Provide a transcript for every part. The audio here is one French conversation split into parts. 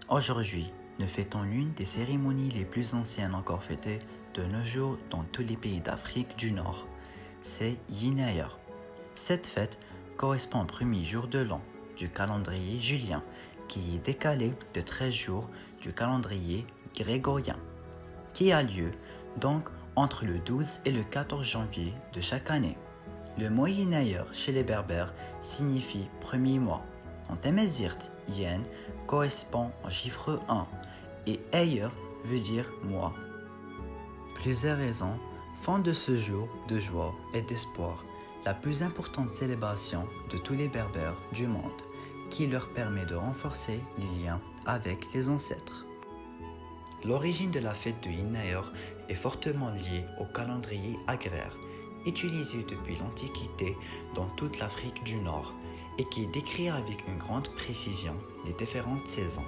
Aujourd'hui, nous fêtons l'une des cérémonies les plus anciennes encore fêtées de nos jours dans tous les pays d'Afrique du Nord. C'est Yinayer. Cette fête correspond au premier jour de l'an du calendrier julien, qui est décalé de 13 jours du calendrier grégorien, qui a lieu donc entre le 12 et le 14 janvier de chaque année. Le mot Yinayer chez les Berbères signifie premier mois. En Tamazirt, Yen correspond au chiffre 1 et Ayer veut dire mois. Plusieurs raisons font de ce jour de joie et d'espoir la plus importante célébration de tous les Berbères du monde, qui leur permet de renforcer les liens avec les ancêtres. L'origine de la fête de Yinayer est fortement liée au calendrier agraire, utilisé depuis l'Antiquité dans toute l'Afrique du Nord et qui décrit avec une grande précision les différentes saisons.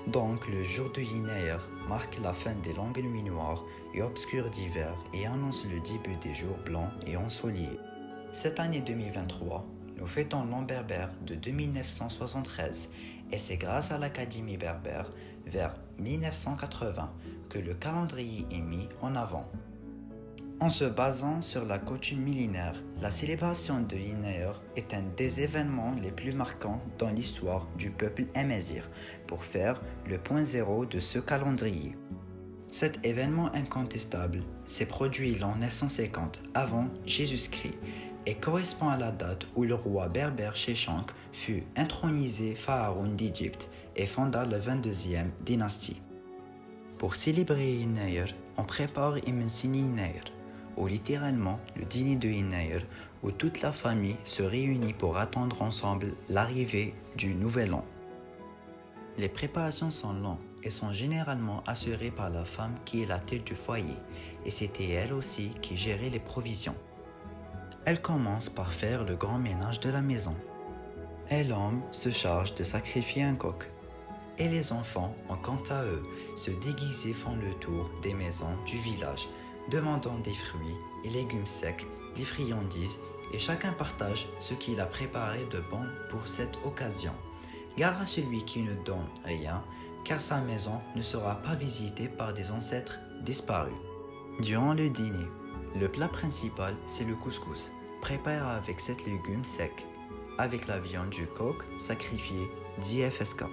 Donc, le jour de Yinayer marque la fin des longues nuits noires et obscures d'hiver et annonce le début des jours blancs et ensoleillés. Cette année 2023, nous fêtons l'an berbère de 2973 et c'est grâce à l'Académie berbère vers 1980 que le calendrier est mis en avant. En se basant sur la coutume millénaire, la célébration de Yinayer est un des événements les plus marquants dans l'histoire du peuple amazigh pour faire le point zéro de ce calendrier. Cet événement incontestable s'est produit l'an 950 avant Jésus-Christ et correspond à la date où le roi berbère Sheshanq fut intronisé pharaon d'Égypte et fonda la 22e dynastie. Pour célébrer Yinayer, on prépare Imensini Yinayer, ou littéralement le dîner de Yinayer, où toute la famille se réunit pour attendre ensemble l'arrivée du nouvel an. Les préparations sont longues et sont généralement assurées par la femme qui est la tête du foyer, et c'était elle aussi qui gérait les provisions. Elle commence par faire le grand ménage de la maison, et l'homme se charge de sacrifier un coq. Et les enfants, quant à eux, se déguisés font le tour des maisons du village, demandant des fruits et légumes secs, des friandises, et chacun partage ce qu'il a préparé de bon pour cette occasion. Gare à celui qui ne donne rien, car sa maison ne sera pas visitée par des ancêtres disparus. Durant le dîner, le plat principal, c'est le couscous, préparé avec 7 légumes secs, avec la viande du coq sacrifiée d'IFSK.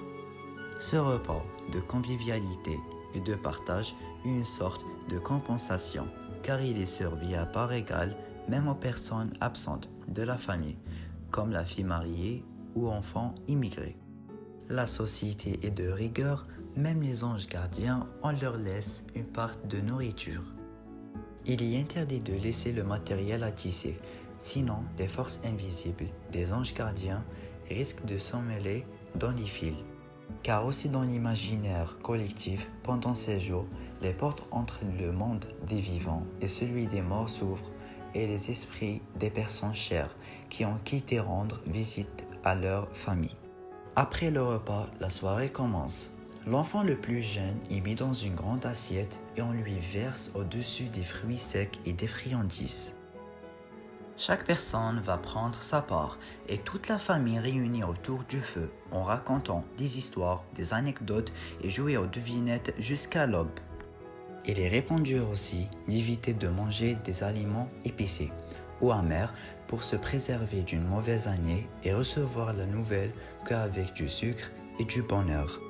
Ce repas de convivialité et de partage est une sorte de compensation, car il est servi à part égale même aux personnes absentes de la famille, comme la fille mariée ou enfants immigrés. La société est de rigueur, même les anges gardiens, on leur laisse une part de nourriture. Il est interdit de laisser le matériel à tisser, sinon les forces invisibles des anges gardiens risquent de s'emmêler dans les fils. Car aussi dans l'imaginaire collectif, pendant ces jours, les portes entre le monde des vivants et celui des morts s'ouvrent et les esprits des personnes chères qui ont quitté rendre visite à leur famille. Après le repas, la soirée commence. L'enfant le plus jeune est mis dans une grande assiette et on lui verse au-dessus des fruits secs et des friandises. Chaque personne va prendre sa part et toute la famille réunie autour du feu en racontant des histoires, des anecdotes et jouer aux devinettes jusqu'à l'aube. Il est répandu aussi d'éviter de manger des aliments épicés ou amers pour se préserver d'une mauvaise année et recevoir la nouvelle qu'avec du sucre et du bonheur.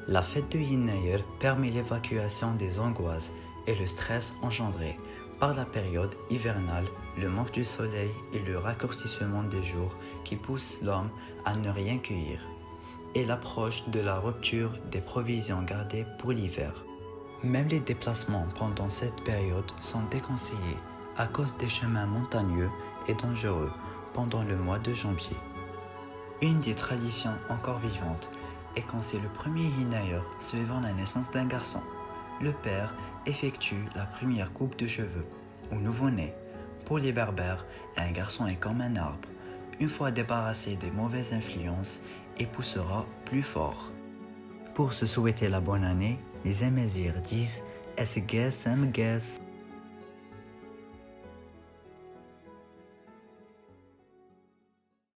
La fête de Yinayer permet l'évacuation des angoisses et le stress engendré par la période hivernale, le manque du soleil et le raccourcissement des jours qui poussent l'homme à ne rien cueillir, et l'approche de la rupture des provisions gardées pour l'hiver. Même les déplacements pendant cette période sont déconseillés à cause des chemins montagneux et dangereux pendant le mois de janvier. Une des traditions encore vivantes est quand c'est le premier Yinayer suivant la naissance d'un garçon. Le père effectue la première coupe de cheveux au nouveau-né. Pour les Berbères, un garçon est comme un arbre. Une fois débarrassé des mauvaises influences, il poussera plus fort. Pour se souhaiter la bonne année, les Amazirs disent « Es ges am ges ».